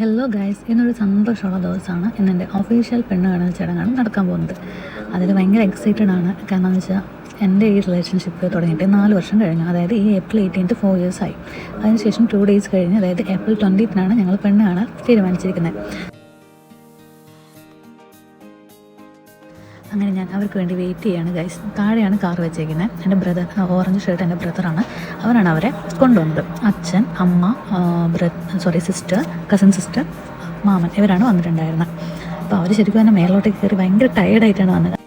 Hello guys, ഇന്നൊരു സന്തോഷമുള്ള ദിവസമാണ്. ഇന്നെൻ്റെ ഒഫീഷ്യൽ പെണ്ണ് കാണൽ ചടങ്ങാണ് നടക്കാൻ പോകുന്നത്. അതിൽ ഭയങ്കര എക്സൈറ്റഡ് ആണ്. കാരണം എന്ന് വെച്ചാൽ എൻ്റെ ഈ റിലേഷൻഷിപ്പ് തുടങ്ങിയിട്ട് 4 വർഷം കഴിഞ്ഞു. അതായത് ഈ ഏപ്രിൽ 18 4 years ആയി. അതിനുശേഷം 2 days കഴിഞ്ഞ്, അതായത് ഏപ്രിൽ 20th ഞങ്ങൾ പെണ്ണ് കാണാൻ തീരുമാനിച്ചിരിക്കുന്നത്. അങ്ങനെ ഞാൻ അവർക്ക് വേണ്ടി വെയിറ്റ് ചെയ്യാണ് ഗൈസ്. താഴെയാണ് കാർ വെച്ചേക്കുന്നത്. എൻ്റെ ബ്രദർ, ഓറഞ്ച് ഷർട്ട് എൻ്റെ ബ്രദറാണ്. അവരാണ് അവരെ കൊണ്ടുവന്നത്. അച്ഛൻ, അമ്മ, സിസ്റ്റർ, കസിൻ സിസ്റ്റർ, മാമൻ, ഇവരാണ് വന്നിട്ടുണ്ടായിരുന്നത്. അപ്പോൾ അവർ ശരിക്കും തന്നെ മേലോട്ടേക്ക് കയറി ഭയങ്കര ടയേർഡായിട്ടാണ് വന്നത്.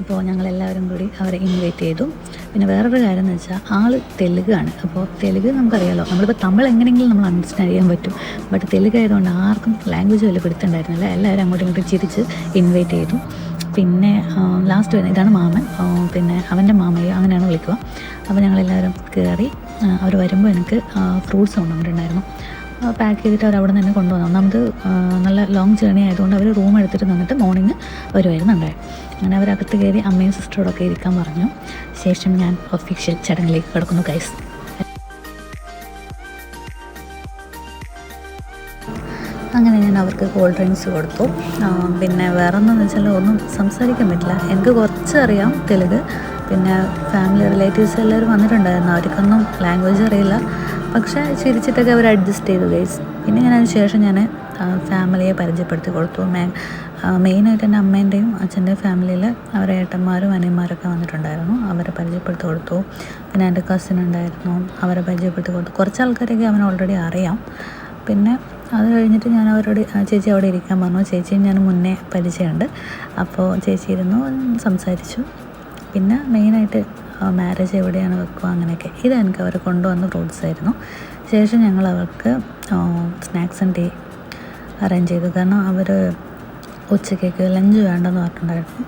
അപ്പോൾ ഞങ്ങളെല്ലാവരും കൂടി അവരെ ഇൻവൈറ്റ് ചെയ്തു. പിന്നെ വേറൊരു കാര്യം എന്ന് വെച്ചാൽ ആൾ തെലുഗാണ്. അപ്പോൾ തെലുഗ് നമുക്കറിയാമല്ലോ, നമ്മളിപ്പോൾ തമിഴ് എങ്ങനെയെങ്കിലും നമ്മൾ അണ്ടർസ്റ്റാൻഡ് ചെയ്യാൻ പറ്റും. ബട്ട് തെലുഗ് ആയതുകൊണ്ട് ആർക്കും ലാംഗ്വേജ് വലിയ പിടുത്തുണ്ടായിരുന്നില്ല. എല്ലാവരും അങ്ങോട്ടും ഇങ്ങോട്ടും ചിരിച്ച് ഇൻവൈറ്റ് ചെയ്തു. പിന്നെ ലാസ്റ്റ് വരുന്നത് ഇതാണ് മാമൻ, പിന്നെ അവൻ്റെ മാമയോ അങ്ങനെയാണ് വിളിക്കുക. അപ്പോൾ ഞങ്ങളെല്ലാവരും കയറി. അവർ വരുമ്പോൾ എനിക്ക് ഫ്രൂട്ട്സ് കൊണ്ടുവന്നിട്ടുണ്ടായിരുന്നു. പാക്ക് ചെയ്തിട്ട് അവർ അവിടെ നിന്ന് തന്നെ കൊണ്ടുവന്നു. ഒന്നാമത് നല്ല ലോങ് ജേർണി ആയതുകൊണ്ട് അവർ റൂം എടുത്തിട്ട് നിന്നിട്ട് മോർണിംഗ് വരുമായിരുന്നുണ്ടായി. അങ്ങനെ അവരകത്ത് കയറി അമ്മയും സിസ്റ്ററോടൊക്കെ ഇരിക്കാൻ പറഞ്ഞു. ശേഷം ഞാൻ ഒഫീഷ്യൽ ചടങ്ങിലേക്ക് കിടക്കുന്നു ഗൈസ്. അങ്ങനെ ഞാൻ അവർക്ക് കോൾഡ് ഡ്രിങ്ക്സ് കൊടുത്തു. പിന്നെ വേറെ ഒന്നെന്ന് വെച്ചാൽ ഒന്നും സംസാരിക്കാൻ പറ്റില്ല. എനിക്ക് കുറച്ചറിയാം തെലുഗ്. പിന്നെ ഫാമിലി റിലേറ്റീവ്സ് എല്ലാവരും വന്നിട്ടുണ്ടായിരുന്നു. അവർക്കൊന്നും ലാംഗ്വേജ് അറിയില്ല. പക്ഷേ ചിരിച്ചിട്ടൊക്കെ അവർ അഡ്ജസ്റ്റ് ചെയ്തു ഗൈസ്. പിന്നെ അതിന് ശേഷം ഞാൻ ഫാമിലിയെ പരിചയപ്പെടുത്തി കൊടുത്തു. മെയിനായിട്ട് എൻ്റെ അമ്മേൻ്റെയും അച്ഛൻ്റെയും ഫാമിലിയിൽ അവരെ ഏട്ടന്മാരും അനിയന്മാരൊക്കെ വന്നിട്ടുണ്ടായിരുന്നു. അവരെ പരിചയപ്പെടുത്തി കൊടുത്തു. പിന്നെ എൻ്റെ കസിൻ ഉണ്ടായിരുന്നു, അവരെ പരിചയപ്പെടുത്തി കൊടുത്തു. കുറച്ച് ആൾക്കാരൊക്കെ അവനെ ഓൾറെഡി അറിയാം. പിന്നെ അത് കഴിഞ്ഞിട്ട് ഞാൻ അവരോട് ചേച്ചി അവിടെ ഇരിക്കാൻ പറഞ്ഞു. ചേച്ചിയും ഞാൻ മുന്നേ പരിചയമുണ്ട്. അപ്പോൾ ചേച്ചി ഇരുന്നു, സംസാരിച്ചു. പിന്നെ മെയിനായിട്ട് മാരേജ് എവിടെയാണ് വെക്കുക അങ്ങനെയൊക്കെ ഇത് എനിക്ക് അവർ കൊണ്ടുവന്ന ഫ്രൂട്ട്സ് ആയിരുന്നു. ശേഷം ഞങ്ങൾ അവർക്ക് സ്നാക്സ് ആൻഡ് ടീ അറേഞ്ച് ചെയ്തു. കാരണം അവർ ഉച്ചക്കേക്ക് ലഞ്ച് വേണ്ടെന്ന് പറഞ്ഞിട്ടുണ്ടായിരുന്നു.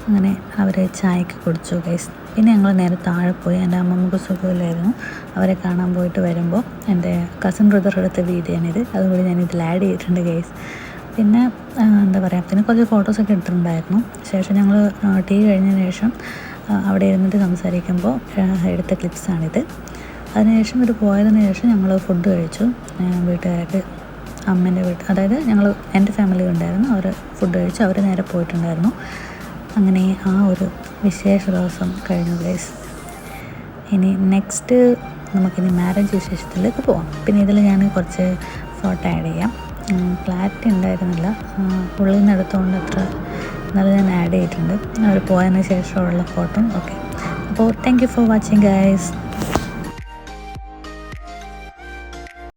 അങ്ങനെ അവർ ചായക്ക് കുടിച്ചു ഗൈസ്. പിന്നെ ഞങ്ങൾ നേരെ താഴെ പോയി. എൻ്റെ അമ്മമ്മക്ക് സുഖമില്ലായിരുന്നു. അവരെ കാണാൻ പോയിട്ട് വരുമ്പോൾ എൻ്റെ കസിൻ ബ്രദർ എടുത്ത വീഡിയോയാണിത്. അതുകൂടി ഞാൻ ഇതിൽ ആഡ് ചെയ്തിട്ടുണ്ട് ഗൈസ്. പിന്നെ എന്താ പറയുക, പിന്നെ കുറച്ച് ഫോട്ടോസൊക്കെ എടുത്തിട്ടുണ്ടായിരുന്നു. ശേഷം ഞങ്ങൾ ടീ കഴിഞ്ഞതിന് ശേഷം അവിടെ ഇരുന്നിട്ട് സംസാരിക്കുമ്പോൾ എടുത്ത ക്ലിപ്സാണിത്. അതിനുശേഷം ഇത് പോയതിന് ശേഷം ഞങ്ങൾ ഫുഡ് കഴിച്ചു. വീട്ടുകാരൊക്കെ അമ്മേൻ്റെ അതായത് എൻ്റെ ഫാമിലി ഉണ്ടായിരുന്നു. അവർ ഫുഡ് കഴിച്ചു. അവർ നേരെ പോയിട്ടുണ്ടായിരുന്നു. അങ്ങനെ ആ ഒരു വിശേഷ ദിവസം കഴിഞ്ഞു ഗൈസ്. ഇനി നെക്സ്റ്റ് നമുക്കിനി മാരേജ് വിശേഷത്തിലേക്ക് പോകാം. പിന്നെ ഇതിൽ ഞാൻ കുറച്ച് ഫോട്ടോ ആഡ് ചെയ്യാം. ക്ലാരിറ്റി ഉണ്ടായിരുന്നില്ല, ഉള്ളിൽ നിന്ന് എടുത്തുകൊണ്ട് അത്ര എന്നാലും ഞാൻ ആഡ് ചെയ്തിട്ടുണ്ട്. അവർ പോയതിന് ശേഷമുള്ള ഫോട്ടോ. ഓക്കെ, അപ്പോൾ thank you for watching guys.